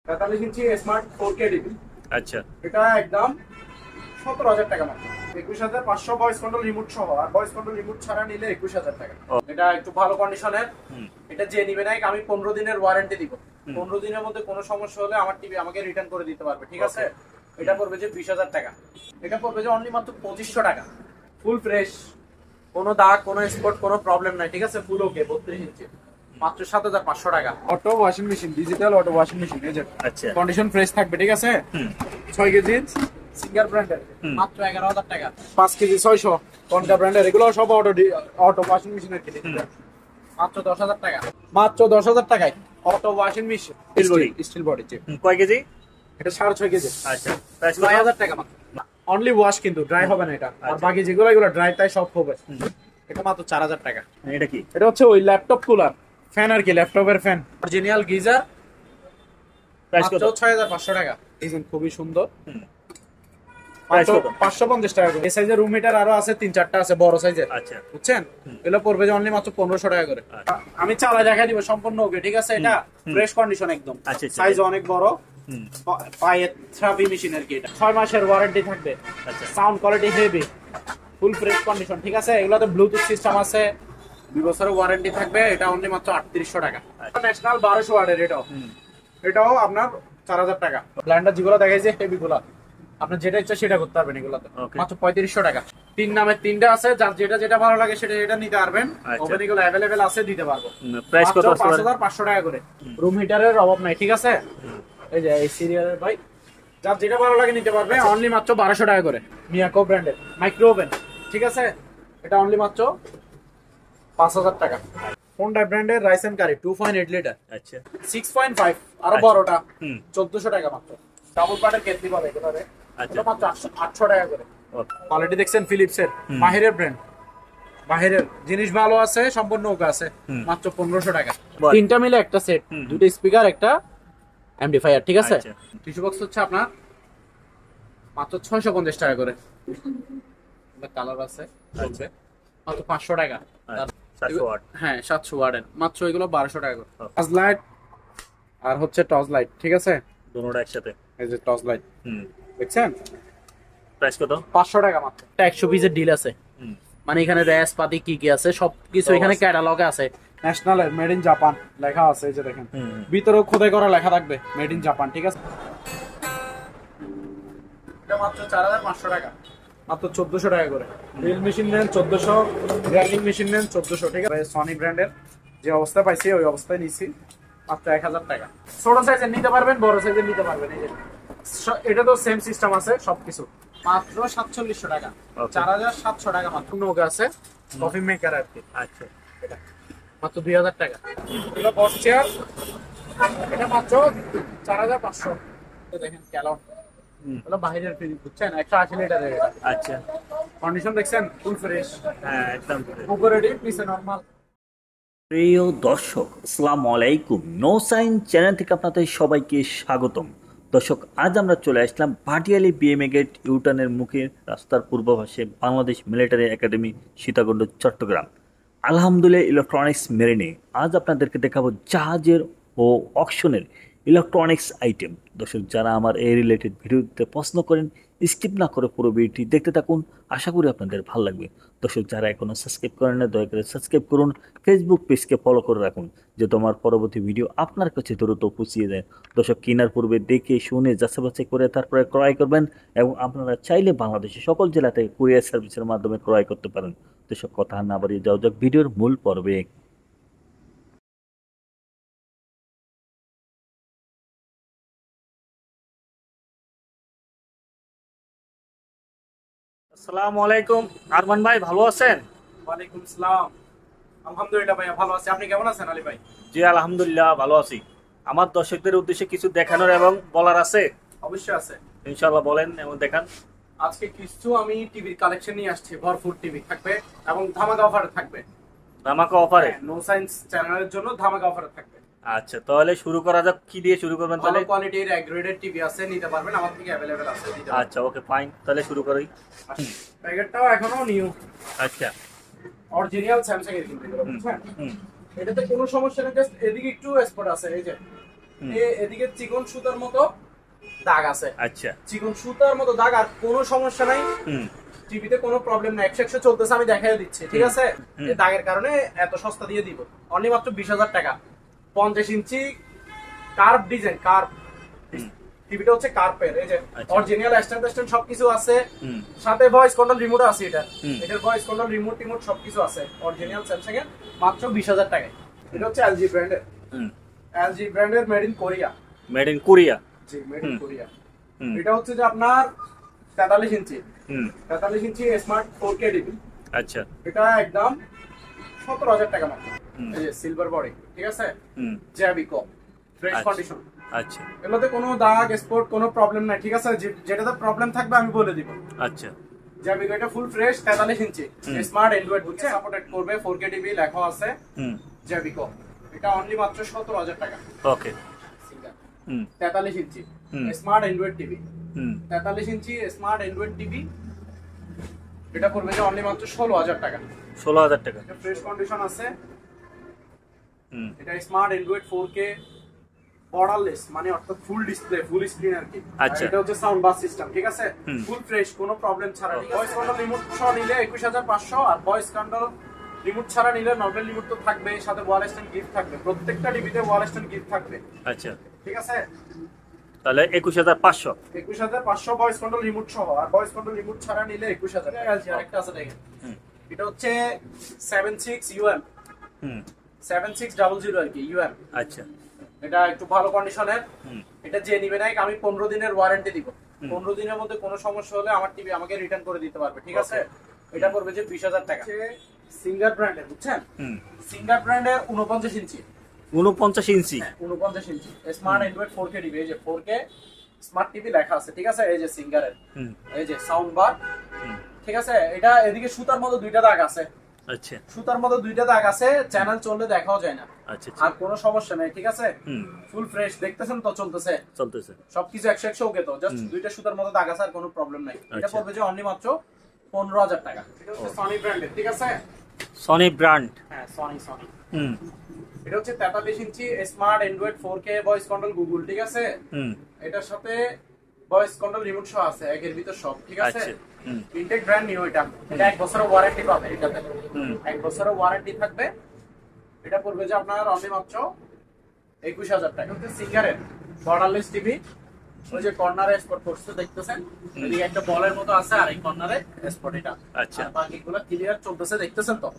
43 inch smart 4K TV. আচ্ছা, এটা একদম 17,000 টাকা মাত্র। 21,500 ভয়েস কন্ট্রোল রিমোট সহ, আর ভয়েস কন্ট্রোল রিমোট ছাড়া নিলে 21,000 টাকা। এটা একটু ভালো কন্ডিশনের। এটা যে নিবে না, আমি 15 দিনের ওয়ারেন্টি দিব। 15 দিনের মধ্যে কোনো সমস্যা হলে আমার টিভি আমাকে রিটার্ন করে দিতে পারবে, ঠিক আছে? এটা পড়বে যে 20,000 টাকা। এটা পড়বে যে অনলি মাত্র 2500 টাকা। ফুল ফ্রেশ, কোনো দাগ, কোনো স্পট, কোনো প্রবলেম নাই, ঠিক আছে? ফুল ওকে। 32 ইঞ্চি মাত্র 7,500 টাকা। Auto washing machine, digital auto washing machine, এই যে আচ্ছা, কন্ডিশন ফ্রেশ থাকবে, ঠিক আছে? 6 কেজি সিঙ্গার ব্র্যান্ডের, মাত্র 11,000 টাকা। 5 কেজি 600 কনকা ব্র্যান্ডের, এগুলো সব অটো ওয়াশিং মেশিনের কিনে মাত্র 10,000 টাকা। মাত্র 10,000 টাকায় auto washing machine, steel body. কয় কেজি? এটা 6.5 কেজি। আচ্ছা, 9,000 টাকা মাত্র। অনলি ওয়াশ, কিন্তু ড্রাই হবে না এটা। আর বাকি যেগুলো এগুলো ড্রাই, তাই সব হবে। এটা মাত্র 4,000 টাকা। এটা কি? এটা হচ্ছে ওই ল্যাপটপ কুলার ফ্যান আর কি, ল্যাপটপের ফ্যান, অরিজিনাল গিজার। মাত্র 6,500 টাকা। ডিজাইন খুবই সুন্দর। মাত্র 550 টাকা করে। এই সাইজের রুম হিটার আরো আছে, 3-4টা আছে বড় সাইজের। আচ্ছা, বুঝছেন? এগুলো পড়বে যে অনলি মাত্র 1500 টাকা করে। আমি চালা দেখাই দিব সম্পূর্ণ ওকে, ঠিক আছে? এটা ফ্রেশ কন্ডিশন একদম। সাইজ অনেক বড়, পায়ে থ্রাপি মেশিন আর কি। এটা 6 মাসের ওয়ারেন্টি থাকবে। আচ্ছা, sound quality heavy, full fresh condition, ঠিক আছে? এগুলোতে ব্লুটুথ সিস্টেম আছে, 2 বছরের ওয়ারেন্টি থাকবে। এটা অনলি মাত্র 3800 টাকা। ন্যাশনাল 1200 ওয়াটের। এটাও আপনার 4,000 টাকা। ব্ল্যান্ডার যেগুলো দেখাইছে হেভি গুলা, আপনার যেটা ইচ্ছা সেটা করতে পারবেন এগুলাতে। মাত্র 3500 টাকা। 3 নামের 3টা আছে, যার যেটা ভালো লাগে সেটা নিতে পারবেন। ওভেন এগুলো अवेलेबल আছে, দিতে পারবো। প্রাইস কত? 5,500 টাকা করে। রুম হিটারের অভাব নাই, ঠিক আছে? এই যে এই সিরিয়ালের ভাই, যার যেটা ভালো লাগে নিতে পারবে। অনলি মাত্র 1200 টাকা করে। মিয়াকো ব্র্যান্ডের মাইক্রো ওভেন, ঠিক আছে? এটা অনলি মাত্র 5,000 টাকা। হোন্ডা ব্র্যান্ডের রাইস এন্ড কারি 2.8 লিটার। আচ্ছা, 6.5 আরো বড়টা 1400 টাকা মাত্র। ডাবল পার্টের কেটলি পাবে এগুলোরে। আচ্ছা, মাত্র 800 টাকা করে। কোয়ালিটি দেখছেন ফিলিপসের, মাহিরের ব্র্যান্ড। বাহিরের জিনিস ভালো আছে, সম্পূর্ণ ওকে আছে। মাত্র 1500 টাকা। তিনটা মিলে একটা সেট, দুটো স্পিকার, একটা অ্যাম্পলিফায়ার, ঠিক আছে? টিস্যু বক্স হচ্ছে আপনার মাত্র 650 টাকা করে। কালার আছে, চলবে মাত্র 500 টাকা। 700 ওয়াট। হ্যাঁ, 700 ওয়াটের মাত্র এগুলো 1200 টাকা করে। টর্চ লাইট আর হচ্ছে টর্চ লাইট, ঠিক আছে? দুটোটা একসাথে। এই যে টর্চ লাইট, দেখছেন? প্রাইস কত? 500 টাকা মাত্র। 100 পিসের ডিল আছে, মানে এখানে র্যাস পাতি কি কি আছে সবকিছু এখানে ক্যাটালগে আছে। ন্যাশনাল মেড ইন জাপান লেখা আছে, এই যে দেখেন। ভিতরেও খোদাই করা লেখা থাকবে মেড ইন জাপান, ঠিক আছে? এটা মাত্র 4,500 টাকা। মাত্র 1,400 টাকা করে। ড্রিল মেশিন নেন 1,400, গ্রাইন্ডিং মেশিন নেন 1,400, ঠিক আছে? সনি ব্র্যান্ডের যে অবস্থা পাইছি ওই অবস্থায় নিছি। মাত্র 1,000 টাকা। ছোট সাইজের নিতে পারবেন, বড় সাইজের নিতে পারবেন। এই যে এটা তো সেম সিস্টেম আছে সবকিছু। মাত্র 4700 টাকা। 4,700 টাকা মাত্র। নৌকা আছে, কফি মেকার আর কি। আচ্ছা, এটা মাত্র 2,000 টাকা। এটা বস চেয়ার, এটা মাত্র 4,500। দেখেন ক্যালন, এটা বাইরের ফ্রিজ, বুঝছেন? 180 লিটারের। আচ্ছা, কন্ডিশন দেখছেন ফুল ফ্রেশ। হ্যাঁ, একদম। উপরে ডিপ, নিচে নরমাল। প্রিয় দর্শক, আসসালামু আলাইকুম। নো সাইন চ্যানেল থেকে আপনাদের সবাইকে স্বাগতম। দর্শক, আজ আমরা চলে আসলাম ভাটিয়ালি বিএমএ গেট ইউটার্নের মুখে রাস্তার পূর্ব পাশে বাংলাদেশ মিলিটারি একাডেমি, সীতাকুণ্ড, চট্টগ্রাম। আলহামদুলিল্লাহ ইলেকট্রনিক্স মেরিনে আজ আপনাদেরকে দেখাবো জাহাজের ও অকশনের ইলেকট্রনিক্স আইটেম। দর্শক, যারা আমার এই রিলেটেড ভিডিওতে পছন্দ করেন, স্কিপ না করে পুরো ভিডিওটি দেখতে থাকুন। আশা করি আপনাদের ভালো লাগবে। দর্শক, যারা এখনও সাবস্ক্রাইব করেন না, দয়া করে সাবস্ক্রাইব করুন। ফেসবুক পেজকে ফলো করে রাখুন, যাতে আমার পরবর্তী ভিডিও আপনার কাছে দ্রুত পৌঁছিয়ে যায়। দর্শক, কেনার পূর্বে দেখে শুনে যাচাই বাছাই করে তারপরে ক্রয় করবেন, এবং আপনারা চাইলে বাংলাদেশের সকল জেলা থেকে কুরিয়ার সার্ভিসের মাধ্যমে ক্রয় করতে পারেন। দর্শক, কথা না বাড়িয়ে যাওয়া যাক ভিডিওর মূল পর্বে। আসসালামু আলাইকুম আরমান ভাই, ভালো আছেন? ওয়ালাইকুম আসসালাম। আলহামদুলিল্লাহ ভাইয়া ভালো আছি। আপনি কেমন আছেন আলী ভাই? জি আলহামদুলিল্লাহ ভালো আছি। আমার দর্শকদের উদ্দেশ্যে কিছু দেখানোর এবং বলার আছে। অবশ্যই আছে, ইনশাআল্লাহ বলেন এবং দেখান। আজকে কিছু আমি টিভির কালেকশন নিয়ে আসছি, ভরপুর টিভি থাকবে এবং ধামাকা অফারে থাকবে। ধামাকা অফারে? নো সায়েন্স চ্যানেলের জন্য ধামাকা অফারে থাকবে। আচ্ছা, তাহলে শুরু করা যাক। কি দিয়ে শুরু করবেন তাহলে? ভালো কোয়ালিটির গ্রেডেড টিভি আছে, নিতে পারবেন, আমার থেকে अवेलेबल আছে, দিতে পারবেন। আচ্ছা, ওকে ফাইন, তাহলে শুরু করি। প্যাকেটটাও এখনো নিউ। আচ্ছা, অরিজিনাল স্যামসাং এর কিন্তু, বুঝছেন? এটাতে কোনো সমস্যা নেই, জাস্ট এদিকে একটু স্পট আছে, এই যে এদিকে চিকন সুতার মতো দাগ আছে। আচ্ছা, চিকন সুতার মতো দাগ, আর কোনো সমস্যা নাই, টিভিতে কোনো প্রবলেম নাই, 100 চলতেছে, আমি দেখাই দিচ্ছি, ঠিক আছে। এই দাগের কারণে এত সস্তা দিয়ে দিব, অনলি মাত্র 20,000 টাকা। 50 ইঞ্চি কার্ভ ডিজাইন, কার্ভ টিভিটা হচ্ছে কার্ভের, এই যে অরিজিনাল স্ট্যান্ড সবকিছু আছে, সাথে ভয়েস কন্ট্রোল রিমোট আছে, এটার ভয়েস কন্ট্রোল রিমোট সবকিছু আছে, অরিজিনাল স্যামসাং এর, মাত্র 20,000 টাকায়। এটা হচ্ছে এলজি ব্র্যান্ডের, এলজি ব্র্যান্ডের, made in Korea, made in Korea, G made in Korea. এটা হচ্ছে যে আপনার 43 ইঞ্চি, 43 ইঞ্চি স্মার্ট 4K টিভি। আচ্ছা, এটা একদম 17,000 টাকা মাত্র। এই যে সিলভার বডি, ঠিক আছে, জ্যাবিকো, ফ্রেশ কন্ডিশন। আচ্ছা, এগুলোতে কোনো দাগ স্পট কোনো প্রবলেম নাই, ঠিক আছে, যেটাতে প্রবলেম থাকবে আমি বলে দিব। আচ্ছা, জ্যাবিকো, এটা full fresh 43 inch smart Android, বুঝছে, সাপোর্ট করবে, 4K টিভি লেখা আছে, জ্যাবিকো। এটা অনলি মাত্র 17,000 টাকা। ওকে, 43 inch smart Android TV, 43 inch smart Android TV, এটা পড়বে যে অনলি মাত্র 16,000 টাকা। 16,000 টাকা, এটা ফ্রেশ কন্ডিশন আছে। এটা স্মার্ট অ্যান্ড্রয়েড 4K বর্ডারলেস, মানে অর্থাৎ ফুল ডিসপ্লে, ফুল স্ক্রিন আর কি। আচ্ছা, এটা হচ্ছে সাউন্ড বাস সিস্টেম, ঠিক আছে, ফুল ফ্রেশ, কোনো প্রবলেম ছাড়া। ভয়েস কন্ট্রোল রিমোট সহ নিলে 21,500, আর ভয়েস কন্ট্রোল রিমোট ছাড়া নিলে নরমাল রিমোট তো থাকবে, সাথে ওয়াল স্ট্যান্ড গিফট থাকবে, প্রত্যেকটা টিভিতে ওয়াল স্ট্যান্ড গিফট থাকবে। আচ্ছা, ঠিক আছে, তাহলে 21,500, 21,500 ভয়েস কন্ট্রোল রিমোট সহ, আর ভয়েস কন্ট্রোল রিমোট ছাড়া নিলে 21,000। আরেকটা আছে দেখেন, এটা হচ্ছে 76 UM, 7600 আর কি UM। আচ্ছা, এটা একটু ভালো কন্ডিশনের, এটা যে নিবে নাই আমি 15 দিনের ওয়ারেন্টি দিব, 15 দিনের মধ্যে কোনো সমস্যা হলে আমার টিভি আমাকে রিটার্ন করে দিতে পারবে, ঠিক আছে। এটা পড়বে যে 20,000 টাকা। সিঙ্গার ব্র্যান্ডের, বুঝছেন, সিঙ্গার ব্র্যান্ডের 49 ইঞ্চি, 49 ইঞ্চি, 49 ইঞ্চি স্মার্ট অ্যান্ড্রয়েড 4K টিভি, এই যে 4K স্মার্ট টিভি লেখা আছে, ঠিক আছে, এই যে সিঙ্গারের, এই যে সাউন্ড বার, ঠিক আছে। এটা এদিকে সুতার মতো দুইটা দাগ আছে, আচ্ছা, সুতার মতো দুইটা দাগ আছে, চ্যানেল চললে দেখাও যায় না, আচ্ছা, আর কোনো সমস্যা নেই, ঠিক আছে, ফুল ফ্রেশ, দেখতেছেন তো, চলতেছে সবকিছু 100 ওকে, তো জাস্ট দুইটা সুতার মতো দাগ আছে, আর কোনো প্রবলেম নাই। এটা পড়বে যে অনলি মাত্র 15,000 টাকা। এটা হচ্ছে সনি ব্র্যান্ডের, ঠিক আছে, সনি ব্র্যান্ড, হ্যাঁ সনি। এটা হচ্ছে 43 inch smart android 4K voice control Google, ঠিক আছে, এটার সাথে ভয়েস কন্ট্রোল রিমোট সহ আছে, একের ভিতর সব, ঠিক আছে। ইনটেক ব্র্যান্ড নিউ, এটা 1 বছরের ওয়ারেন্টি পাবে, এটাতে 1 বছরের ওয়ারেন্টি থাকবে। এটা পড়বে যে আপনার অনলি মাত্র 21,000 টাকা। এটা সিঙ্গারের বর্ডারলেস টিভি, ওই যে কর্নারে স্পট করছে দেখতেছেন, এদিকে একটা বলের মতো আছে, আর এই কর্নারে স্পট, এটা আচ্ছা, বাকিগুলো ক্লিয়ার চলতেছে, দেখতেছেন তো।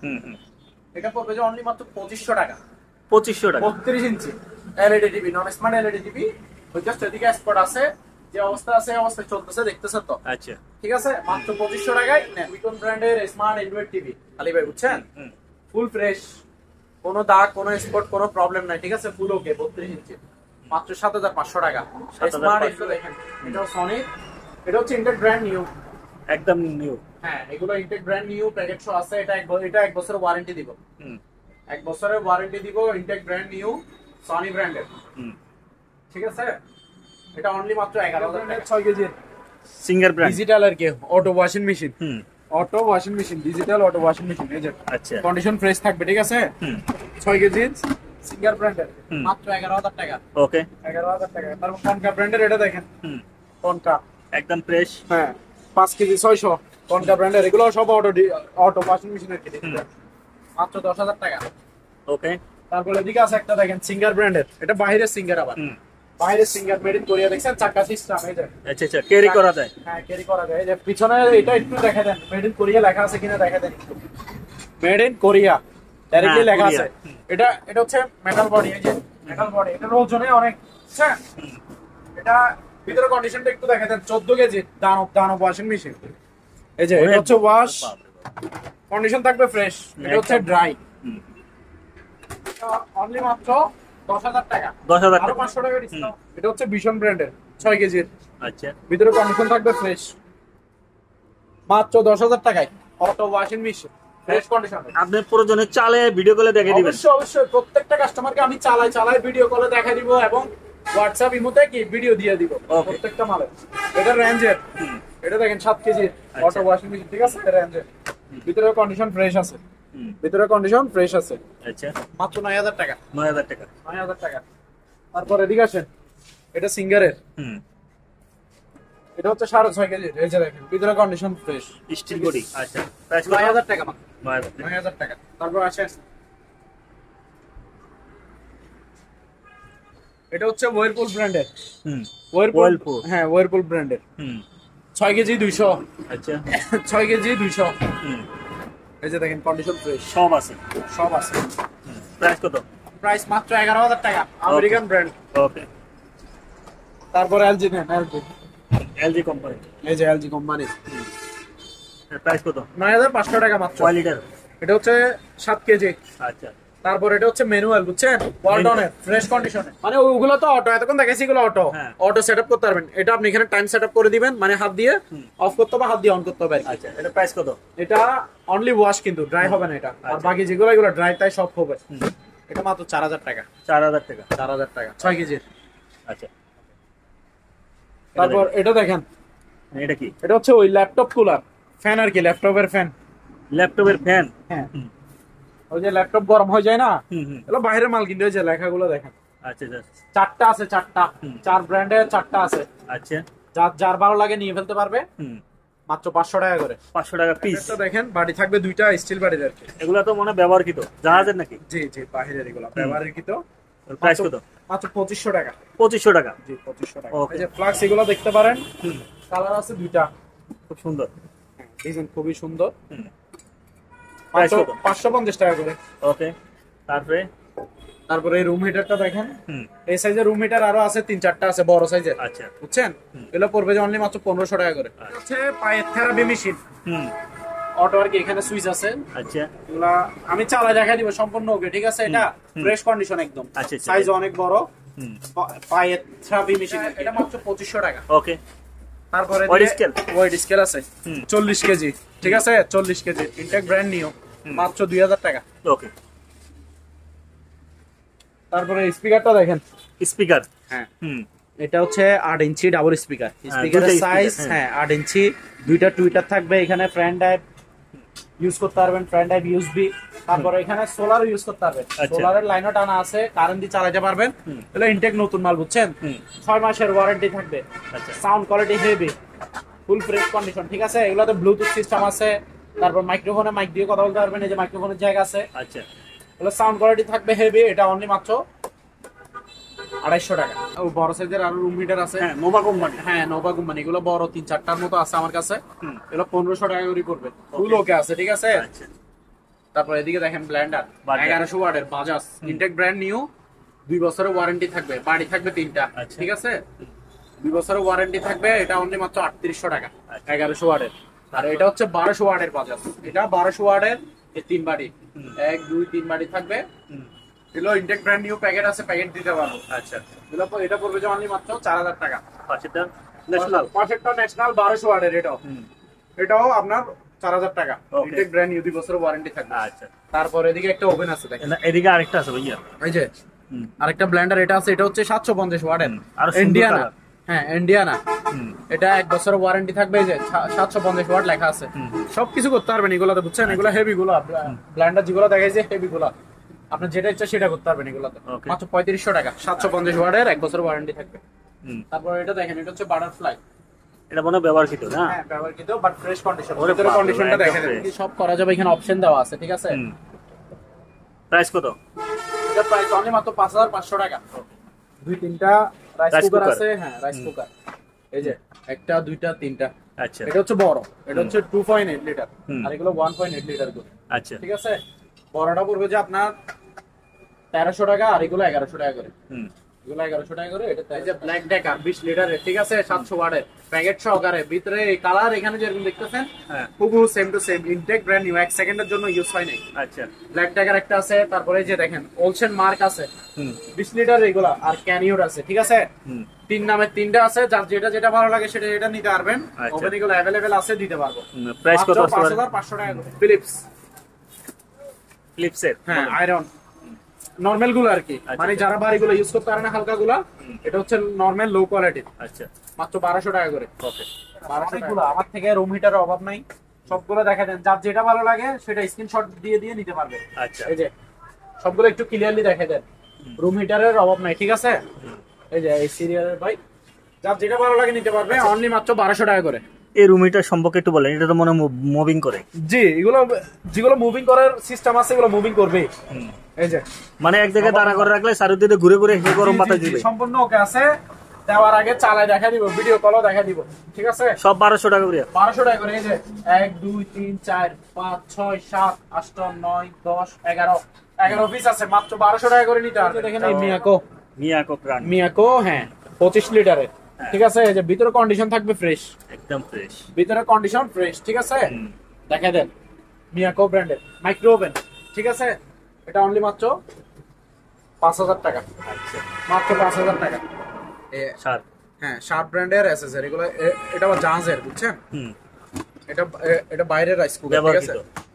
এটা পড়বে যে অনলি মাত্র 2500 টাকা। 2500 টাকা, 32 inch LED TV, non smart LED TV, ওই জাস্ট এদিকে স্পট আছে, যে অবস্থা আছে অবস্থায় চলতেছে, দেখতেছেন তো। আচ্ছা, ঠিক আছে, মাত্র 2500 টাকায় উইটন ব্র্যান্ডের স্মার্ট অ্যান্ড্রয়েড টিভি, আলী ভাই, বুঝছেন, ফুল ফ্রেশ, কোনো দাগ কোনো স্পট কোনো প্রবলেম নাই, ঠিক আছে, ফুল ওকে, 32 ইঞ্চি, মাত্র 7,500 টাকা। স্মার্ট এগুলো দেখেন, এটাও সনি, এটা হচ্ছে ইনটেক ব্র্যান্ড নিউ, একদম নিউ, হ্যাঁ এগুলো intact brand new, packet show আছে, এটা 1 বছরের ওয়ারেন্টি দিব, 1 বছরের ওয়ারেন্টি দিব, ইনটেক ব্র্যান্ড নিউ, সনি ব্র্যান্ডের, ঠিক আছে। এটা অনলি মাত্র 11,000 টাকা, 6 কেজি সিঙ্গার ব্র্যান্ড, ডিজিটাল আর কি, auto washing machine, auto washing machine, digital auto washing machine, এই যে আচ্ছা, কন্ডিশন ফ্রেশ থাকবে, ঠিক আছে, 6 কেজি সিঙ্গার ব্র্যান্ডের, মাত্র 11,000 টাকা। ওকে, 11,000 টাকা। তারপর কনকা ব্র্যান্ডের, এটা দেখেন, কনকা একদম ফ্রেশ, হ্যাঁ 5 কেজি 600, কনকা ব্র্যান্ডের, এগুলো সব অটো ওয়াশিং মেশিন আর কি, মাত্র 10,000 টাকা। ওকে, তারপর এদিকে আছে একটা দেখেন সিঙ্গার ব্র্যান্ডের, এটা বাইরের সিঙ্গার, আবার বাইরের সিঙ্গার, মেড ইন কোরিয়া, দেখছেন চাকা সিস্টেম, এই যে আচ্ছা আচ্ছা, ক্যারি করা যায়, হ্যাঁ ক্যারি করা যায়। এই যে পিছনে এটা একটু দেখা দেন, মেড ইন কোরিয়া লেখা আছে কিনা দেখা দেন, মেড ইন কোরিয়া ডাইরেক্টলি লেখা আছে। এটা হচ্ছে মেটাল বডি, এই যে মেটাল বডি, এটার ওজনে অনেক, হ্যাঁ এটা ভিতরে কন্ডিশনটা একটু দেখা দেন, 14 কেজি দানব ওয়াশিং মেশিন, এই যে এটা হচ্ছে ওয়াশ কন্ডিশন থাকবে ফ্রেশ, এটা হচ্ছে ড্রাই, অনলি মাত্র 10,000 টাকা, 10,000 আরো টাকা, 500 টাকা ডিসকাউন্ট। এটা হচ্ছে ভিশন ব্র্যান্ডের 6 কেজির, আচ্ছা, ভিতরে কন্ডিশন থাকবে ফ্রেশ, মাত্র 10,000 টাকায়, auto washing machine, fresh condition. আপনি প্রয়োজনে চালে ভিডিও কলে দেখে দিবেন, অবশ্যই অবশ্যই, প্রত্যেকটা কাস্টমারকে আমি চালাই ভিডিও কলে দেখা দিব, এবং হোয়াটসঅ্যাপ ইমোতে কি ভিডিও দিয়ে দিব প্রত্যেকটা মালে। এটা রেঞ্জের, এটা দেখেন 7 কেজি অটো ওয়াশিং মেশিন, ঠিক আছে, রেঞ্জের, ভিতরে কন্ডিশন ফ্রেশ আছে, ভিতরে কন্ডিশন ফ্রেশ আছে, আচ্ছা, মাত্র 9,000 টাকা, 9,000 টাকা। 9,000 টাকা। তারপর এদিকে আসেন, এটা সিঙ্গারের, হুম। এটা হচ্ছে 6.5 কেজি। এই যে দেখেন ভিতরে কন্ডিশন ফ্রেশ, স্টিল বডি। আচ্ছা, প্রাইস 9,000 টাকা মাত্র, 9,000 টাকা। 9,000 টাকা। তারপর আসেন, এটা হচ্ছে ওয়ারপুল ব্র্যান্ডের, হুম। Whirlpool, Whirlpool। হ্যাঁ ওয়ারপুল ব্র্যান্ডের, হুম। 6 কেজি 200, আচ্ছা। 6 কেজি 200। হুম। এই যে দেখেন কন্ডিশন ফ্রেশ, সব আছে। সব আছে। প্রাইস কত? প্রাইস মাত্র 11,000 টাকা, আমেরিকান ব্র্যান্ড। ওকে। তারপর এলজি নেন, এলজি, এলজি কোম্পানি। এই যে এলজি কোম্পানি, প্রাইস কত? 9,500 টাকা মাত্র। কয় লিটার? এটা হচ্ছে 7 কেজি। আচ্ছা। তারপর এটা হচ্ছে ম্যানুয়াল, বুঝছেন, ওয়ালটনের ফ্রেশ কন্ডিশনে, মানে ওগুলো তো অটো, এতক্ষণ দেখাইছি এগুলো অটো, হ্যাঁ। অটো সেটআপ করতে পারবেন। এটা আপনি এখানে টাইম সেটআপ করে দিবেন, মানে হাত দিয়ে অফ করতে হবে, হাত দিয়ে অন করতে হবে আর কি। আচ্ছা, এটা প্রাইস কত? এটা অনলি ওয়াশ, কিন্তু ড্রাই হবে না এটা, আর আচ্ছা। বাকি যেগুলো এগুলো ড্রাই তাই সব হবে। এটা মাত্র 4,000 টাকা, 4,000 টাকা। 4,000 টাকা 6 কেজির। আচ্ছা। তারপর এটা দেখেন, এটা কি? এটা হচ্ছে ওই ল্যাপটপ কুলার, ফ্যান আর কি, ল্যাপটপের ফ্যান। ল্যাপটপের ফ্যান। হ্যাঁ, ওই যে ল্যাপটপ গরম হয়ে যায় না, হুম হুম। এগুলো বাইরের মাল, কিন্তু ওই যে লেখাগুলো দেখেন, আচ্ছা আচ্ছা। 4টা আছে, 4টা, 4 ব্র্যান্ডের 4টা আছে। আচ্ছা। যার যার ভালো লাগে নিয়ে ফেলতে পারবে, হুম। মাত্র 500 টাকা করে। 500 টাকা পিস। এটা দেখেন বাড়ি থাকবে, 2টা স্টিল বাড়ির আর কি। এগুলা তো মনে হয় ব্যবহারকৃত জাহাজের নাকি? জি জি, বাহিরের এগুলো ব্যবহারকৃত। প্রাইস কত? মাত্র 2500 টাকা। 2500 টাকা। জি 2500 টাকা। Okay. এই যে ফ্লাক্স এগুলো দেখতে পারেন, হুম। কালার আছে 2টা, খুব সুন্দর। ডিজাইন খুবই সুন্দর। হুম। প্রাইস মাত্র কত? 550 টাকা করে। ওকে। তারপরে? তারপরে এই রুম হিটারটা দেখেন, হুম। এই সাইজের রুম হিটার আরো আছে 3-4টা আছে বড় সাইজের, আচ্ছা। বুঝছেন, এগুলো পড়বে যে অনলি মাত্র 1500 টাকা করে। হচ্ছে পায়ের থেরাপি মেশিন, হুম। অটো আর কি, এখানে সুইচ আছে। আচ্ছা। এগুলা আমি চালা দেখা দিব সম্পূর্ণ, ওকে ঠিক আছে। এটা ফ্রেশ কন্ডিশন একদম, আচ্ছা, আচ্ছা। সাইজ অনেক বড়, হুম। পায়ের থেরাপি মেশিন, এটা মাত্র 2500 টাকা। ওকে। তারপরে Weight scale? ওয়েট স্কেল আছে, হুম। 40 কেজি, ঠিক আছে, 40 কেজি ইনটেক ব্র্যান্ড নিও, মাত্র 2000 টাকা। ওকে। তারপরে স্পিকারটা দেখেন, স্পিকার। হ্যাঁ হুম। এটা হচ্ছে 8 ইঞ্চি ডাবল স্পিকার, স্পিকারের দুইটা speaker, সাইজ, হ্যাঁ। হ্যাঁ 8 ইঞ্চি, 2টা টুইটার থাকবে এখানে, ফ্রন্ট ড্রাইভ ইউজ করতে পারবেন, ফ্রন্ট ড্রাইভ ইউএসবি। তারপরে এখানে সোলার ইউজ করতে পারবেন, আচ্ছা। সোলারের লাইনও টানা আছে, কারেন্ট দিয়ে চালাতে পারবেন। এটা ইনটেক নতুন মাল, বুঝছেন, হুম। 6 মাসের ওয়ারেন্টি থাকবে। আচ্ছা। Sound quality heavy, full fresh condition, ঠিক আছে। এগুলোতে ব্লুটুথ সিস্টেম আছে, তারপর মাইক্রোফোনে মাইক দিয়ে কথা বলতে পারবেন, এই যে মাইক্রোফোনের জায়গা আছে। আচ্ছা। এগুলো সাউন্ড কোয়ালিটি থাকবে হেভি। এটা অনলি মাত্র 250 টাকা। ও বড় সাইজের আরো রুম হিটার আছে, হ্যাঁ, নোভা কোম্পানি। হ্যাঁ নোভা কোম্পানি, এগুলো বড় 3-4টার মতো আছে আমার কাছে। হুম। এগুলো 1500 টাকা করে পড়বে, ফুল ওকে আছে, ঠিক আছে। আচ্ছা। তারপর এদিকে দেখেন ব্লেন্ডার, বাজাজ। 1100 ওয়াটের বাজাজ ইনটেক ব্র্যান্ড নিউ, 2 বছরের ওয়ারেন্টি থাকবে, বাড়ি থাকবে 3টা, আচ্ছা। ঠিক আছে, 2 বছরের ওয়ারেন্টি থাকবে। এটা অনলি মাত্র 3800 টাকা, আচ্ছা। 1100 ওয়াটের। আর এটা হচ্ছে 1200 ওয়াটের বাজাজ, এটা 1200 ওয়াটের, এই 3 বাড়ি, 1 2 3 বাড়ি থাকবে। হুম। এগুলো ইনটেক ব্র্যান্ড নিউ প্যাকেট আছে, প্যাকেট দিতে পারবো। আচ্ছা। এগুলো এটা পড়বে যে অনলি মাত্র 4000 টাকা। পাশেরটা ন্যাশনাল। পারফেক্টটা ন্যাশনাল 1200 ওয়াটের, এটাও হুম। এটাও আপনার 4000 টাকা, Okay. ইনটেক ব্র্যান্ড নিউ, 2 বছরের ওয়ারেন্টি থাকবে। আচ্ছা। তারপর এদিকে একটা ওভেন আছে দেখেন, না, এদিকে আরেকটা আছে ভাইয়া। এই যে হুম। আরেকটা ব্লেন্ডার, এটা আছে, এটা হচ্ছে 750 ওয়াটের, আরো সুন্দর ইন্ডিয়ানা, colour। হ্যাঁ ইন্ডিয়ানা। হুম। এটা 1 বছরের ওয়ারেন্টি থাকবে, এই যে 750 ওয়াট লেখা আছে। সবকিছু করতে পারবেন এগুলাতে, বুঝছেন, এগুলো হেভি গুলো, ব্লেন্ডার যেগুলো দেখাইছে হেভি গুলো, আপনি যেটা ইচ্ছা সেটা করতে পারবেন এগুলাতে। Okay. মাত্র 3500 টাকা, 750 ওয়াটের, 1 বছরের ওয়ারেন্টি থাকবে। হুম। তারপর এটা দেখেন, এটা হচ্ছে বাটারফ্লাই, এটা মনে হয় ব্যবহারকৃত না? হ্যাঁ ব্যবহৃত বাট ফ্রেশ কন্ডিশন, ওরে ভিতরে বাবা, কন্ডিশনটা একদম দেখেন, fresh। সব করা যাবে, এখানে অপশন দেওয়া আছে, ঠিক আছে। হুম। প্রাইস কত? এটা প্রাইস অনলি মাত্র 5500 টাকা। 2-3টা রাইস Rice কুকার cooker। আছে, হ্যাঁ রাইস কুকার, এই যে 1টা 2টা 3টা। আচ্ছা। এটা হচ্ছে বড়, এটা হচ্ছে 2.8 লিটার, হুম। আর এগুলো 1.8 লিটার করে, আচ্ছা। ঠিক আছে। বড়টা পড়বে যে আপনার 1300 টাকা, আর এগুলো 1100 টাকা করে, হুম। এগুলো 1100 টাকা করে। এটা এই যে ব্ল্যাক ডেকার 20 লিটারের, ঠিক আছে, 700 ওয়াটের, প্যাকেট সহকারে, ভিতরে কালার এখানে যেরকম দেখতেছেন হ্যাঁ। হুবহু same to same, intact brand new, 1 সেকেন্ডের জন্য ইউজ হয় নাই। আচ্ছা। ব্ল্যাক ডেকার একটা আছে, তারপরে এই যে দেখেন ওলসেন মার্ক আছে, হুম। 20 লিটার এগুলা, আর ক্যানিওর আছে, ঠিক আছে। হুম। 3 নামের 3টা আছে, যার যেটা যেটা ভালো লাগে সেটা যেটা নিতে পারবেন। আচ্ছা। ওভেন এগুলো अवेलेबल আছে, দিতে পারবো। প্রাইস কত? 5500 টাকা করে। ফিলিপস, ফিলিপসের। হ্যাঁ আয়রন, নরমাল গুলো আর কি, আচ্ছা। মানে যারা বাড়িগুলো ইউজ করতে পারে না হালকা গুলা, এটা হচ্ছে নরমাল লো কোয়ালিটি, আচ্ছা। মাত্র 1200 টাকা করে। ওকে। 1200 টাকা। আমার থেকে রুম হিটারের অভাব নাই, সবগুলো দেখা দেন, যার যেটা ভালো লাগে সেটা স্ক্রিনশট দিয়ে দিয়ে নিতে পারবে। আচ্ছা। এই যে সবগুলো একটু ক্লিয়ারলি দেখে দেন, রুম হিটারের অভাব নাই, ঠিক আছে। এই যে এই সিরিয়ালের ভাই, যার যেটা ভালো লাগে নিতে পারবে, অনলি মাত্র 1200 টাকা করে। এই রুম হিটার সম্পর্কে একটু বলেন, এটা তো মনে মুভিং করে। জি, এগুলো যেগুলো মুভিং করার সিস্টেম আছে এগুলো মুভিং করবে। এই যে মানে এক জায়গায় দাঁড়া করে রাখলে চারিদিকে ঘুরে ঘুরে গরম বাতাস দিবে। সম্পূর্ণ ওকে আছে। দেওয়ার আগে চালায় দেখা দিব, ভিডিও কলও দেখা দিব, ঠিক আছে। সব 1200 টাকা করে। 1200 টাকা করে। এই যে 1 2 3 4 5 6 7 8 9 10 11 পিস আছে, মাত্র 1200 টাকা করে নিতে হবে। দেখেন এই মিয়াকো ব্র্যান্ড, মিয়াকো, হ্যাঁ 25 লিটারের, ঠিক আছে। এই যে ভিতরে কন্ডিশন থাকবে ফ্রেশ, একদম ফ্রেশ, ভিতরে কন্ডিশন ফ্রেশ, ঠিক আছে। দেখা দেন মিয়াকো ব্র্যান্ডের মাইক্রো ওভেন, ঠিক আছে। এটা অনলি মাত্র 5000 টাকা। আচ্ছা, মাত্র 5000 টাকা। শার্প, হ্যাঁ শার্প ব্র্যান্ডের অ্যাসেসরি এগুলো। এটা আবার জাহাজের, বুঝছেন। এটা এটা বাইরের রাইস কুকার, ঠিক আছে।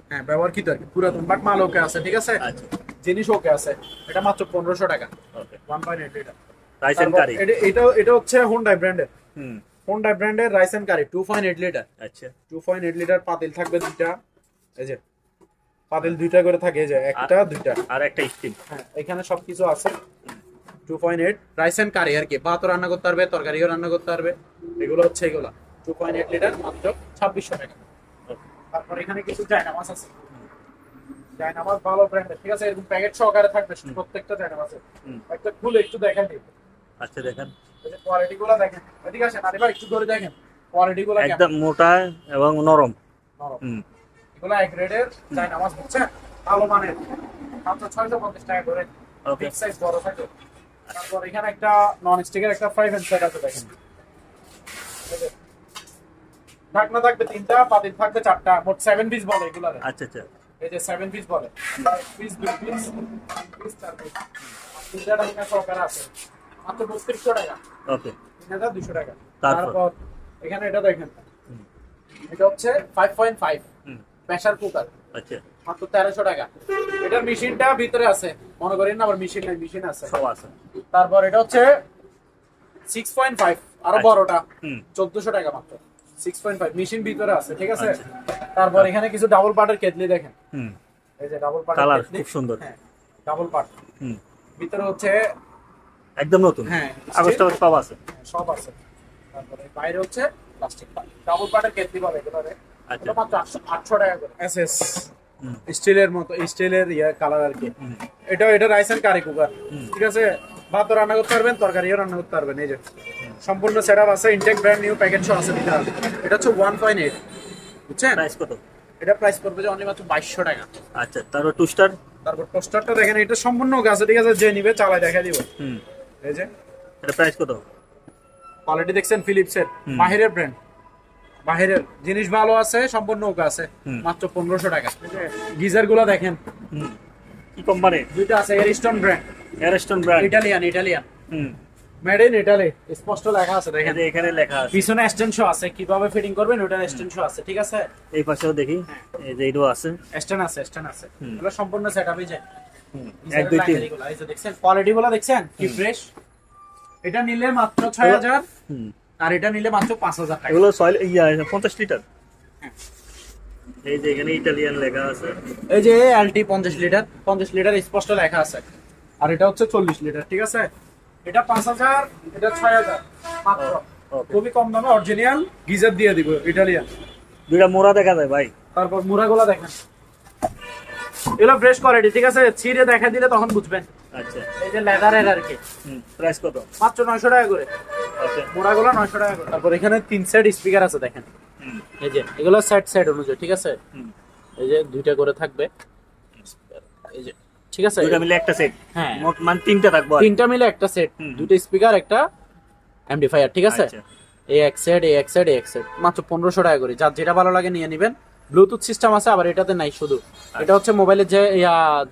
হ্যাঁ ব্যবহারকৃত আর কি, পুরাতন বাট মাল ওকে আছে, ঠিক আছে। আচ্ছা, জিনিস ওকে আছে। এটা মাত্র 1500 টাকা। ওকে, 1.8 লিটার রাইস এন্ড কারি। এটা হচ্ছে হোন্ডাই ব্র্যান্ডের, হোন্ডাই ব্র্যান্ডের রাইস এন্ড কারি 2.8 লিটার। আচ্ছা, 2.8 লিটার পাতিল থাকবে দুইটা। এই যে পাতিল দুইটা করে থাকে, এই যে একটা দুইটা আর একটা স্টিম। হ্যাঁ এখানে সবকিছু আছে। 2.8 রাইস এন্ড কারি আর কি, ভাতও রান্না করতে পারবে, তরকারিও রান্না করতে পারবে। এগুলো হচ্ছে এগুলা 2.8 লিটার, মাত্র 2600 টাকা। তারপর এখানে কিছু জায়নামাজ আছে, জায়নামাজ ভালো ব্র্যান্ডের, ঠিক আছে। এরকম প্যাকেট সহকারে থাকবে প্রত্যেকটা জায়নামাজের। একটা খুলে একটু দেখেন দিই। আচ্ছা দেখেন, এই যে কোয়ালিটি গুলো দেখেন, ঠিক আছে। নারী ভাই একটু ধরে দেখেন কোয়ালিটি গুলো একদম মোটা এবং নরম। এগুলো এক গ্রেডের জায়নামাজ, বুঝছেন, ভালো মানের, মাত্র 650 টাকা করে। ওকে, বিগ সাইজ বড় থাকে। তারপর এখানে একটা নন স্টিকের একটা ফ্রাই প্যান সেট আছে, দেখেন। এই যে ঢাকনা থাকবে 3টা, পাতিল থাকবে 4টা, মোট 7 পিস বলে এগুলারে। আচ্ছা আচ্ছা, এই যে 7 পিস বলে, পিস 2 পিস 4 পিস, 3টা ঢাকনা সহকারে আছে, মাত্র 3200 টাকা। ওকে, 3200 টাকা। তারপর তারপর এখানে এটা দেখেন, এটা হচ্ছে 5.5 প্রেসার কুকার, আচ্ছা, মাত্র 1300 টাকা। এটার মেশিনটা ভিতরে আছে, মনে করেন না আবার মেশিন নাই, মেশিন আছে, সব আছে। তারপর এটা হচ্ছে 6.5, আরো বড়টা 1400 টাকা মাত্র। 6.5 মেশিন ভিতরে আছে, ঠিক আছে। তারপর এখানে কিছু ডাবল পার্টের কেটলি দেখেন। এই যে ডাবল পার্টের কালার কেটলি, খুব সুন্দর। হ্যাঁ ডাবল পার্ট। ভিতরে হচ্ছে একদম নতুন, হ্যাঁ আগস্ট সব আছে, সব আছে। তারপরে বাইরে হচ্ছে প্লাস্টিক পার্ট, ডাবল পার্টের কেটলি বলে এগুলোরে। আচ্ছা, এটা মাত্র 800 টাকা করে। এসএস স্টিলের মতো, স্টিলের কালার আর কি। এটা রাইস এন্ড কারি কুকার, ঠিক আছে। ভাতও রান্না করতে পারবেন, তরকারিও রান্না করতে পারবেন। এই যে সম্পূর্ণ সেটআপ আছে, ইনটেক ব্র্যান্ড নিউ প্যাকেট সহ আছে ভিতরে। এটা হচ্ছে 1.8, বুঝছেন। প্রাইস কত? এটা প্রাইস পড়বে যে অনলি মাত্র 2200 টাকা। আচ্ছা, তারপর টুস্টার। তারপর টোস্টারটা দেখেন, এটা সম্পূর্ণ গাছে, ঠিক আছে। যে নিবে চালায় দেখা দিব। এই যে এটা প্রাইস কত? কোয়ালিটি দেখছেন ফিলিপসের, বাহিরের ব্র্যান্ড, বাহিরের জিনিস ভালো আছে, সম্পূর্ণ ওকে আছে, মাত্র 1500 টাকা। গিজার গুলো দেখেন, কি কোম্পানি? দুইটা আছে, Ariston brand, Ariston brand, Italian made in Italy, স্পষ্ট লেখা আছে দেখেন। এখানে লেখা আছে। পিছনে এক্সটেনশন আছে, কিভাবে ফিটিং করবেন ওটার এক্সটেনশন আছে, ঠিক আছে। এই পাশেও দেখি, এই যে এটাও আছে, এক্সটেন আছে, এক্সটেন আছে। এগুলো সম্পূর্ণ সেটআপ। এই যে 1 2 3, এই যে দেখছেন কোয়ালিটি গুলো দেখছেন কি ফ্রেশ। এটা নিলে মাত্র 6000, আর এটা নিলে মাত্র 5000 টাকা। এগুলো 50 লিটার। এই যে এখানে ইটালিয়ান লেখা আছে। এই যে এলটি 50 লিটার, 50 লিটার স্পষ্ট লেখা আছে। আর এটা হচ্ছে 40 লিটার, ঠিক আছে। এটা 5000, এটা 6000 মাত্র। খুবই কম দামে অরিজিনাল গিজার দিয়ে দিব, ইটালিয়ান। দুইটা মোড়া দেখা যায় ভাই। তারপর মুড়াগুলো দেখেন, এগুলো ফ্রেশ কোয়ালিটি, ঠিক আছে। ছিঁড়ে দেখা দিলে তখন বুঝবেন। আচ্ছা, এই যে লেদারের আর কি। প্রাইস কত? মাত্র 900 টাকা করে। ওকে, মুড়াগুলো 900 টাকা করে। তারপর এখানে 3 সেট স্পিকার আছে দেখেন। এই যে এগুলো সেট অনুযায়ী, ঠিক আছে। এই যে দুইটা করে থাকবে, এই যে, ঠিক আছে। দুইটা মিলে একটা সেট, হ্যাঁ মোট মান 3টা থাকবে। 3টা মিলে একটা সেট, দুটো স্পিকার, একটা এমপ্লিফায়ার, ঠিক আছে। এই এক সেট, এই এক সেট, এই এক সেট, মাত্র 1500 টাকা করে। যার যেটা ভালো লাগে নিয়ে নেবেন। ব্লুটুথ সিস্টেম আছে, আবার এটাতে নাই শুধু। এটা হচ্ছে মোবাইলের যে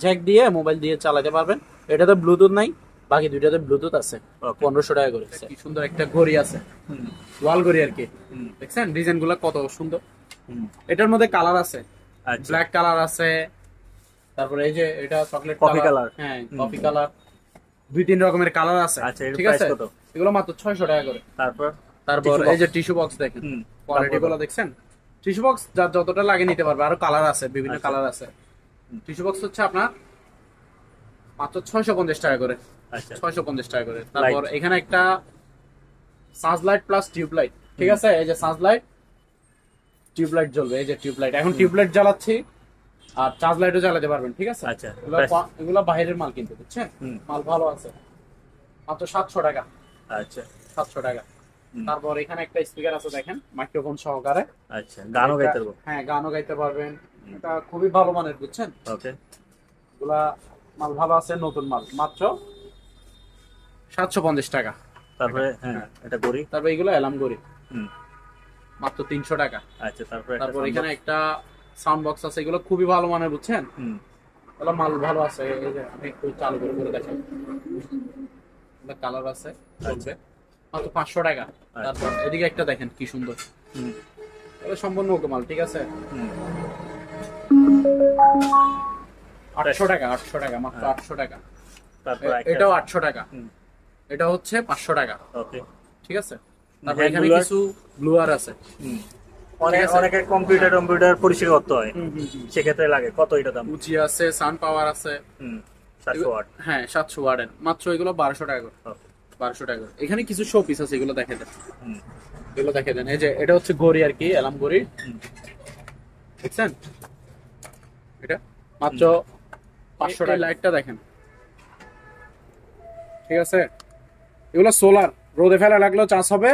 জ্যাক দিয়ে মোবাইল দিয়ে চালাতে পারবেন। এটাতে ব্লুটুথ নাই, বাকি দুইটাতে ব্লুটুথ আছে। 1500 টাকা করে। কি সুন্দর একটা ঘড়ি আছে, ওয়াল ঘড়ি আর কি। দেখছেন ডিজাইন গুলো কত সুন্দর। এটার মধ্যে কালার আছে, ব্ল্যাক কালার আছে, তারপরে এই যে এটা চকলেট কফি কালার, হ্যাঁ কফি কালার, 2-3 রকমের কালার আছে, ঠিক আছে। এগুলো মাত্র 600 টাকা করে। তারপর এই যে টিস্যু বক্স দেখেন, কোয়ালিটি গুলো দেখছেন। টিস্যু বক্স যার যতটা লাগে নিতে পারবে, আরো কালার আছে, বিভিন্ন কালার আছে। টিস্যু বক্স হচ্ছে আপনার মাত্র 650 টাকা করে। আচ্ছা 650 টাকা করে। তারপর এখানে একটা সানস লাইট প্লাস টিউব লাইট, ঠিক আছে? এই যে সানস লাইট, টিউব লাইট জ্বলবে, এই যে টিউব লাইট। এখন টিউব লাইট জ্বালাচ্ছি, আর চার্জ লাইটও জ্বালাতে পারবেন, ঠিক আছে? আচ্ছা এগুলো বাইরের মাল কিন্তু, বুঝছেন? মাল ভালো আছে, মাত্র 700 টাকা। আচ্ছা 700 টাকা। তারপর এখানে একটা স্পিকার আছে দেখেন, মাইক্রোফোন সহকারে। আচ্ছা গানও গাইতে পারবো? হ্যাঁ, গানও গাইতে পারবেন। এটা খুবই ভালো মানের, বুঝছেন? ওকে, এগুলা মাল ভালো আছে, নতুন মাল, মাত্র 750 টাকা। তারপরে হ্যাঁ এটা করি। তারপর এগুলো অ্যালার্ম ঘড়ি, হুম মাত্র 300 টাকা। আচ্ছা তারপর এখানে একটা সাউন্ড বক্স আছে, এগুলো খুবই ভালো মানের, বুঝছেন? হুম এগুলো মাল ভালো আছে। এই যে আমি একটু চালু করে দেখেন, এটা কালার আছে, চলবে, মাত্র 500 টাকা। তারপর এদিকে একটা দেখেন কি সুন্দর, হুম এটা সম্পূর্ণ ওকে মাল, ঠিক আছে? হুম 800 টাকা, 800 টাকা, মাত্র 800 টাকা। তারপর এটাও 800 টাকা। হুম এটা হচ্ছে 500 টাকা, ওকে। ঠিক আছে? তারপর এখানে ব্লুয়ার? কিছু ব্লুয়ার আছে। হুম অনেকে কম্পিউটার পরিষ্কার করতে হয়, সেক্ষেত্রে লাগে কত এটা দাম? উচি আছে, সান পাওয়ার আছে। হুম 700 ওয়াট। হ্যাঁ 700 ওয়াটের, মাত্র এগুলো 1200 টাকা করে। ওকে 1200 টাকা করে। এখানে কিছু শো পিস আছে, এগুলো দেখে দেন। হুম এগুলো দেখে দেন, এই যে এটা হচ্ছে ঘড়ি আর কি, অ্যালার্ম ঘড়ি, হুম দেখছেন? এটা মাত্র 500 টাকা। লাইটটা দেখেন, ঠিক আছে? এগুলো সোলার, রোদে ফেলা লাগলেও চার্জ হবে,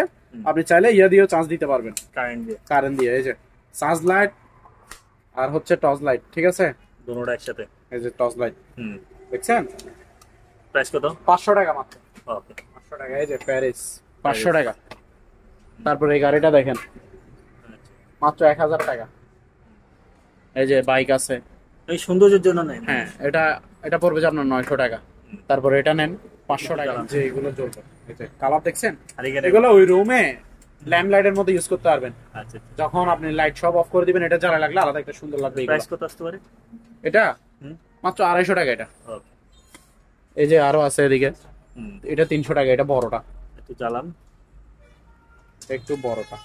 আপনি চাইলে ইয়া দিয়েও চার্জ দিতে পারবেন, কারেন্ট দিয়ে। কারেন্ট দিয়ে। এই যে চার্জ লাইট আর হচ্ছে টর্চ লাইট, ঠিক আছে? দুটোটা একসাথে। এই যে টর্চ লাইট, হুম দেখছেন? প্রাইস কত? 500 টাকা মাত্র, ওকে 500 টাকা। এই যে প্যারিস, 500 টাকা। তারপরে এই গাড়িটা দেখেন, মাত্র 1000 টাকা। এই যে বাইক আছে, এই সৌন্দর্যের জন্য নেই? হ্যাঁ, এটা এটা পড়বে যে আপনার 900 টাকা। তারপরে এটা নেন 500 টাকা, যে এগুলো জ্বলবে, এই যে কালার দেখছেন? আর এখানে এগুলো ওই রুমে ল্যাম্প লাইটের মধ্যে ইউজ করতে পারবেন। আচ্ছা যখন আপনি লাইট সব অফ করে দিবেন, এটা জ্বালা লাগলে আলাদা একটা সুন্দর লাগবে। প্রাইস কত আসতে পারে এটা হুম মাত্র 250 টাকা। এটা ওকে এই যে আরো আছে এদিকে, হুম এটা 300 টাকা। এটা বড়টা, একটু জ্বালাম। একটু বড়টা।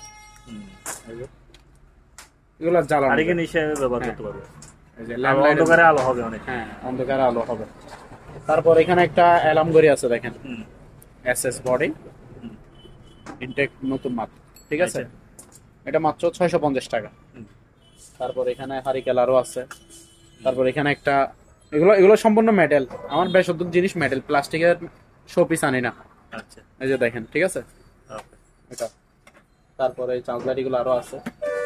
হুম এই যে এগুলো জ্বালানো আর এখানে যায়। হিসেবে ব্যবহার হ্যাঁ। করতে পারবে। এই যে আর ল্যাম্প লাইট, অন্ধকারে আলো হবে অনেক। হ্যাঁ অন্ধকারে আলো হবে। তারপর এখানে একটা অ্যালার্ম ঘড়ি আছে দেখেন, হুম এসএস বডি, হুম ইনটেক নতুন মাল, ঠিক আছে? আচ্ছা। এটা মাত্র 650 টাকা। হুম তারপর এখানে হারিকেলারও আছে। তারপর এখানে একটা, এগুলো এগুলো সম্পূর্ণ মেটাল, আমার বেশিরভাগ জিনিস মেটাল, প্লাস্টিকের শো পিস আনি না। আচ্ছা এই যে দেখেন, ঠিক আছে? ওকে এটা। তারপরে এই চার্জার এগুলো আরো আছে।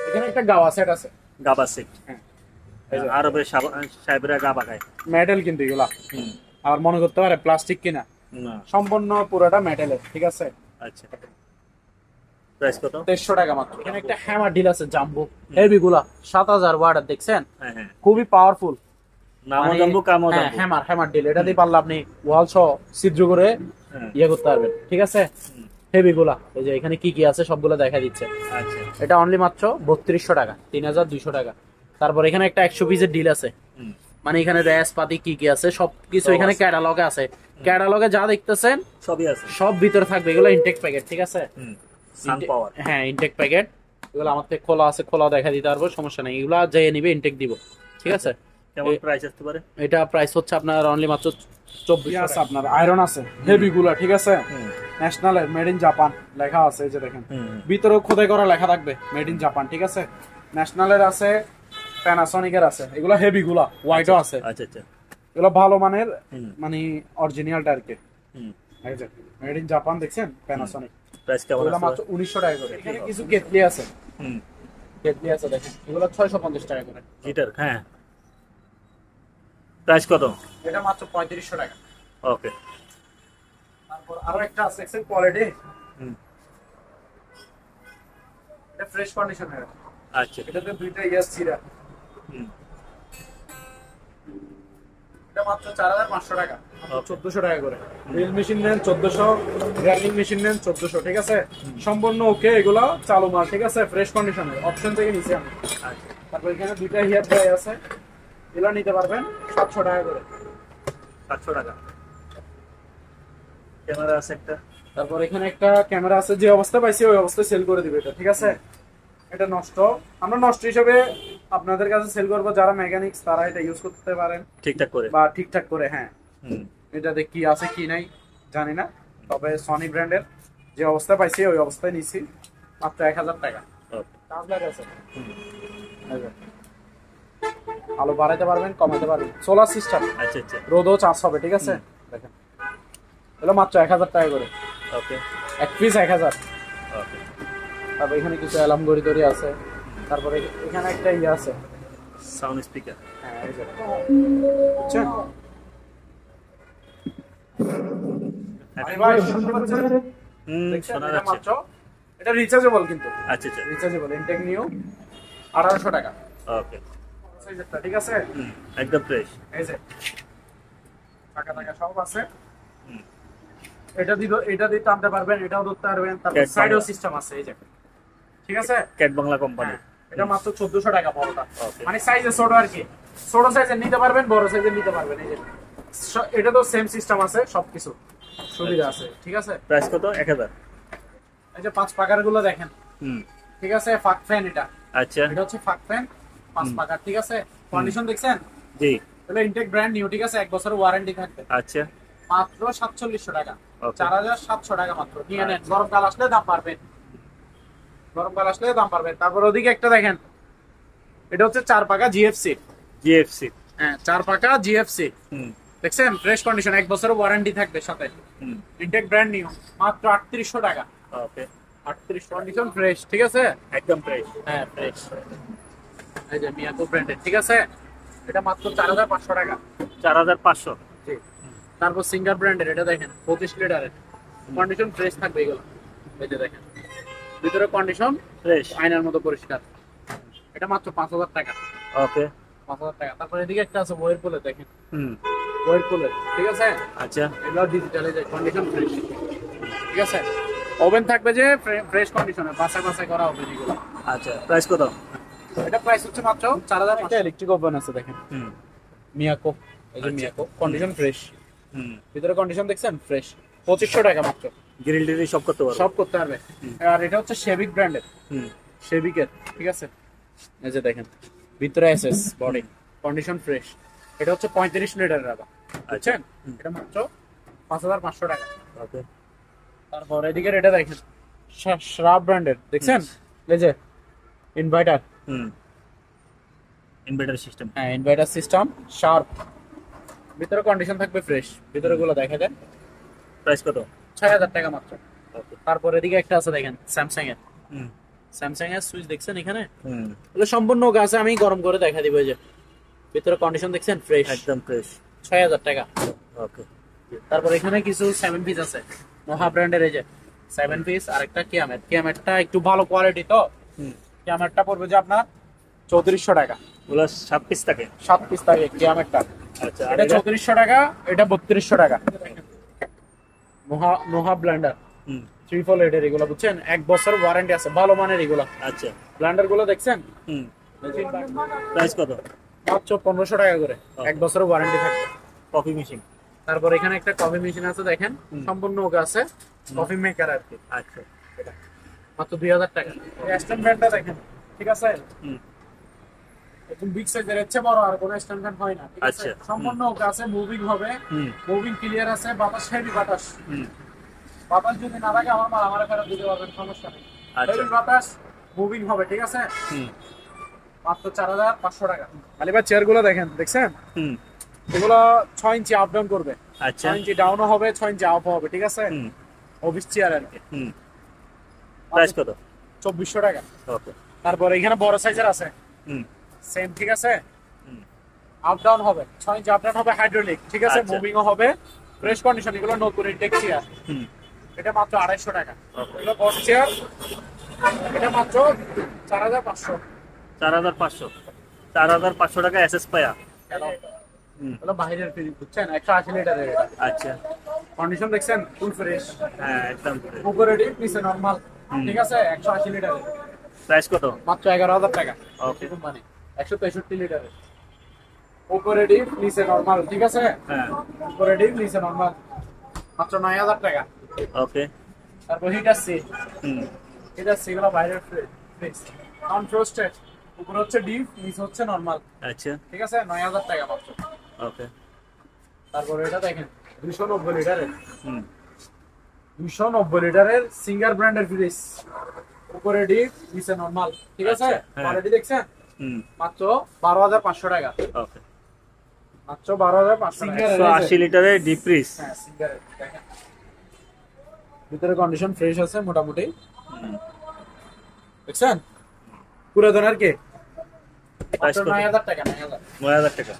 এখানে একটা গাওয়া সেট আছে, গাবা সেট। হ্যাঁ আরবে সাহেবরা গাবা খায়। মেটাল কিন্তু এগুলা, হুম আর মনে করতে পারে প্লাস্টিক কিনা, না সম্পূর্ণ পুরোটা মেটালের, ঠিক আছে? আচ্ছা প্রাইস কত? 300 টাকা মাত্র। এখানে একটা হ্যামার ডিল আছে, জাম্বো হেভি গুলা, 7000 ওয়াট, দেখছেন? হ্যাঁ হ্যাঁ খুবই পাওয়ারফুল। নামও জানবো কামও জানবো। হ্যামার ডিল, এটা দিয়ে পারলে আপনি ওয়াল সহ ছিদ্র করে হ্যাঁ ইয়ে করতে পারবেন, ঠিক আছে? হেভি গুলা, এই যে এখানে কি কি আছে সবগুলো দেখা দিচ্ছে। আচ্ছা এটা অনলি মাত্র 3200 টাকা, 3200 টাকা। তারপর এখানে একটা 100 পিসের ডিল আছে, হুম মানে এখানে র্যাস পাতি কি কি আছে সবকিছু এখানে ক্যাটালগে আছে। ক্যাটালগে যা দেখতেছেন সবই আছে। সব ভিতরে থাকবে। এগুলো ইনটেক প্যাকেট, ঠিক আছে? হুম সান পাওয়ার। হ্যাঁ ইনটেক প্যাকেট। এগুলো আমার থেকে খোলা আছে, খোলা দেখা দিতে পারবো, সমস্যা নেই। এগুলো যে নিবে ইনটেক দিব, ঠিক আছে? কেমন প্রাইস আসতে পারে? এটা প্রাইস হচ্ছে আপনার অনলি মাত্র 2400 আছে। আপনার আয়রন আছে হেভি গুলা, ঠিক আছে? ন্যাশনাল মেড ইন জাপান লেখা আছে, এই যে দেখেন, ভিতরেও খোদাই করা লেখা থাকবে মেড ইন জাপান, ঠিক আছে? ন্যাশনালের আছে, প্যানাসনিকের আছে, এগুলো হেভি গুলা, হোয়াইটও আছে। আচ্ছা আচ্ছা এগুলো ভালো মানের, মানে অরিজিনালটা আর কি। হুম এই যে মেড ইন জাপান, দেখছেন? প্যানাসনিক। প্রাইস কেমন এগুলো আসতে মাত্র পারে? 1900 টাকা করে। এখানে কিছু কেটলি আছে, হুম কেটলি আছে দেখেন, এগুলো 650 টাকা করে। গিটার হ্যাঁ প্রাইস কত? এটা মাত্র 3500 টাকা। ওকে তারপর আরো একটা আছে, এক্সেল কোয়ালিটি, হুম এটা ফ্রেশ কন্ডিশনের। আচ্ছা এটাতে দুইটা ইয়াস ছিরা। হুম এটা মাত্র 4500 টাকা, 1400 টাকা করে। ড্রিল মেশিন নেন 1400, গ্রাইন্ডিং মেশিন নেন 1400, ঠিক আছে? সম্পূর্ণ ওকে, এগুলো চালু মাল, ঠিক আছে? ফ্রেশ কন্ডিশনের, অপশন থেকে নিচে আমি। আচ্ছা তারপর এখানে দুইটা হিয়ার ড্রাই আছে, এগুলো নিতে পারবেন 700 টাকা করে। 700 টাকা। ক্যামেরা আছে একটা। তারপর এখানে একটা ক্যামেরা আছে, যে অবস্থা পাইছি ওই অবস্থায় সেল করে দিবে এটা, ঠিক আছে? এটা নষ্ট, আমরা নষ্ট হিসেবে আপনাদের কাছে সেল করবো। যারা মেকানিক্স তারা এটা ইউজ করতে পারেন ঠিকঠাক করে। বা ঠিকঠাক করে, হ্যাঁ। হুম এটাতে কি আছে কি নাই জানি না, তবে সনি ব্র্যান্ডের যে অবস্থা পাইছি ওই অবস্থায় নিছি, মাত্র 1000 টাকা। ওকে কাজ লাগাছে, এই যে। আলো বাড়াইতে পারবেন, কমাতে পারবেন, সোলার সিস্টেম, আচ্ছা আচ্ছা রোদও চার্জ হবে, ঠিক আছে। দেখেন এগুলো মাত্র 1000 টাকা করে, ওকে এক পিস 1000। ওকে তারপর এখানে কিছু অ্যালার্ম ঘড়ি টড়ি আছে, তারপরে এখানে একটা ইয়ে আছে, সাউন্ড স্পিকার হ্যাঁ এই যে, বুঝছেন? আরে ভাই শুনতে পাচ্ছেন? দেখছেন? শোনা এটা যাচ্ছে মাত্র, এটা রিচার্জেবল কিন্তু, আচ্ছা আচ্ছা রিচার্জেবল, ইনটেক নিউ 1800 টাকা, ওকে ঠিক আছে। একদম ফ্রেশ এই যে টাকা টাকা সব আছে, হুম এটা দিয়ে টানতে পারবেন, এটাও ধরতে পারবেন, তারপর Cat সাইডও বাংলা। সিস্টেম আছে, এই যে, ঠিক আছে। ক্যাট বাংলা কোম্পানি হ্যাঁ, এটা মাত্র 1400 টাকা বড়টা, Okay. মানে সাইজে ছোট আর কি, ছোট সাইজের নিতে পারবেন, বড় সাইজের নিতে পারবেন, এই যে এটা তো সেম সিস্টেম আছে, সবকিছু সুবিধা আছে, ঠিক আছে। প্রাইস কত 1000 এই যে 5 পাকার গুলো দেখেন, হুম ঠিক আছে, ফাক ফ্যান, এটা আচ্ছা এটা হচ্ছে ফাক ফ্যান 5 পাকার, ঠিক আছে। কন্ডিশন দেখছেন, জি এটা ইনটেক ব্র্যান্ড নিউ, ঠিক আছে, 1 বছরের ওয়ারেন্টি থাকবে, আচ্ছা মাত্র 4700 টাকা, Okay. 4700 টাকা মাত্র, নিয়ে নেন, গরমকাল আসলে দাম পারবেন, গরমকাল আসলে দাম পারবেন। তারপর ওদিকে একটা দেখেন, এটা হচ্ছে 4 পাকা জিএফসি, জিএফসি হ্যাঁ 4 পাকা জিএফসি, হুম দেখছেন, ফ্রেশ কন্ডিশন, 1 বছরের ওয়ারেন্টি থাকবে সাথে, হুম ইনটেক ব্র্যান্ড নিউ, মাত্র 3800 টাকা, ওকে 38 কন্ডিশন ফ্রেশ, ঠিক আছে, একদম ফ্রেশ হ্যাঁ ফ্রেশ। এই যে মিয়াকো ব্র্যান্ডের, ঠিক আছে, এটা মাত্র 4500 টাকা, 4500 জি। তারপর সিঙ্গার ব্র্যান্ডের, এটা দেখেন 25 লিটারের, কন্ডিশন ফ্রেশ থাকবে এগুলো, এই যে দেখেন, ভিতরে কন্ডিশন ফ্রেশ আয়নার মতো পরিষ্কার, এটা মাত্র 5000 টাকা, ওকে 5000 টাকা। তারপর এদিকে একটা আছে ওয়ের পুলে, দেখেন হুম ওয়ের পুলে, ঠিক আছে, আচ্ছা এগুলো ডিজিটালে যায়, কন্ডিশন ফ্রেশ, ঠিক আছে। ওভেন থাকবে যে ফ্রেশ কন্ডিশনে, বাছাই বাছাই করা হবে যেগুলো। আচ্ছা প্রাইস কত এটা প্রাইস হচ্ছে মাত্র 4000 টাকা। ইলেকট্রিক ওভেন আছে দেখেন, হুম মিয়াকো, এই যে মিয়াকো, কন্ডিশন ফ্রেশ, হুম ভিতরে কন্ডিশন দেখছেন ফ্রেশ, 2500 টাকা মাত্র, গ্রিল টিল সব করতে পারবো সব করতে পারবে। আর এটা হচ্ছে শেভিক ব্র্যান্ডের, হুম শেভিকের, ঠিক আছে, এই যে দেখেন, ভিতরে এসএস বডি, কন্ডিশন ফ্রেশ, এটা হচ্ছে 35 লিটারের আবার, বুঝছেন, এটা মাত্র 5500 টাকা। ওকে তারপর এদিকে এটা দেখেন, শ্রাব ব্র্যান্ডের, দেখছেন, এই যে ইনভার্টার, হুম ইনভার্টার সিস্টেম হ্যাঁ ইনভার্টার সিস্টেম শার্প, ভিতরে কন্ডিশন থাকবে ফ্রেশ, ভিতরে গুলো দেখা যায়, প্রাইস কত 6000 টাকা মাত্র। ওকে তারপর এদিকে একটা আছে দেখেন স্যামসাং এর, হুম স্যামসাং এর সুইচ দেখছেন এখানে, হুম এগুলো সম্পূর্ণ গাছে, আমি গরম করে দেখা দিব, এই যে ভিতরে কন্ডিশন দেখছেন ফ্রেশ, একদম ফ্রেশ 6000 টাকা। ওকে তারপর এখানে কিছু 7 পিস আছে মহা ব্র্যান্ডের, এই যে 7 পিস, আরেকটা কিয়ামেট, কিয়ামেটটা একটু ভালো কোয়ালিটি, তো হুম কিয়ামেটটা পড়বে যে আপনার 3400 টাকা, ওগুলো 7 পিস থাকে 7 পিস থাকে কিয়ামেটটা, আচ্ছা আর এটা এটা 3400 টাকা, এটা 3200 টাকা। নোহা ব্লেন্ডার হুম 348 এর, এগুলো বুঝছেন, 1 বছর ওয়ারেন্টি আছে, ভালো মানের এগুলো আচ্ছা ব্লেন্ডার গুলো, দেখছেন, হুম প্রাইস কত মাত্র 1500 টাকা করে, 1 বছরের ওয়ারেন্টি থাকবে। কফি মেশিন তারপর এখানে একটা কফি মেশিন আছে দেখেন, সম্পূর্ণ ওকে আছে, কফি মেকার আর কি, আচ্ছা মাত্র 2000 টাকা। স্ট্যান্ড ফ্যানটা দেখেন, ঠিক আছে, হুম একদম বিগ সাইজের, হচ্ছে বড়, আর কোনো স্ট্যান্ড ফ্যান হয় না, ঠিক আছে, আচ্ছা, সম্পূর্ণ ওকে আছে, মুভিং হবে, হুম মুভিং ক্লিয়ার আছে, বাতাস হেভি বাতাস, হুম বাতাস যদি না লাগে আমার মাল আমার ফেরত দিতে পারবেন, সমস্যা নেই, আচ্ছা। হেভি বাতাস মুভিং হবে, ঠিক আছে, হুম মাত্র 4500 টাকা। আলিবা চেয়ার গুলো দেখেন, দেখছেন, হুম এগুলো 6 ইঞ্চি আপ ডাউন করবে, আচ্ছা 6 ইঞ্চি ডাউনও হবে, 6 ইঞ্চি আপ হবে, ঠিক আছে, হুম অফিস চেয়ার আর কি, হুম প্রাইস কত 2400 টাকা। ওকে তারপর এখানে বড় সাইজের আছে, হুম সেম, ঠিক আছে, হুম আপ ডাউন হবে, 6 ইঞ্চি আপ ডাউন হবে, হাইড্রোলিক, ঠিক আছে, আচ্ছা। মুভিংও হবে, ফ্রেশ কন্ডিশন, এগুলো নতুন ইনটেক চেয়ার, হুম এটা মাত্র 250 টাকা। ওকে এগুলো বড় চেয়ার, এটা মাত্র 4500, 4500 4500 টাকা এসএস পায়া হুম এগুলো বাইরের ফ্রিজ, বুঝছেন, 180 লিটারের, এটা আচ্ছা কন্ডিশন দেখছেন ফুল ফ্রেশ, হ্যাঁ একদম fresh। উপরে ডিপ, নিচে নরমাল, ঠিক আছে, 180 লিটারের, প্রাইস কত মাত্র 11000 টাকা। ওকে কোম্পানি 163 লিটারের, উপরে ডিপ, নিচে নরমাল, ঠিক আছে, হ্যাঁ উপরে ডিপ, নিচে নরমাল, মাত্র 9000 টাকা। ওকে তারপর হিটার সি, হুম হিটার সি গুলো বাইরের ফ্রিজ, নন ফ্রোস্টেড, উপরে হচ্ছে ডিপ, নিচে হচ্ছে নরমাল, আচ্ছা ঠিক আছে, 9000 টাকা মাত্র। ওকে তারপরে এটা দেখেন 290 লিটারের, হুম 290 লিটারের সিঙ্গার ব্র্যান্ডের ফ্রিজ, উপরে ডিপ নিচে নরমাল, ঠিক আছে? আচ্ছা, হ্যাঁ। কোয়ালিটি দেখছেন? হুম মাত্র 12,500 টাকা, ওকে মাত্র 12,500 টাকা। 180 লিটারের ডিপ ফ্রিজ। হ্যাঁ সিঙ্গারের দেখেন, ভিতরে কন্ডিশন ফ্রেশ আছে মোটামুটি, দেখছেন? পুরাতনের কে? প্রাইস মাত্র কত? 9,000 টাকা, 9,000। 9000 টাকা।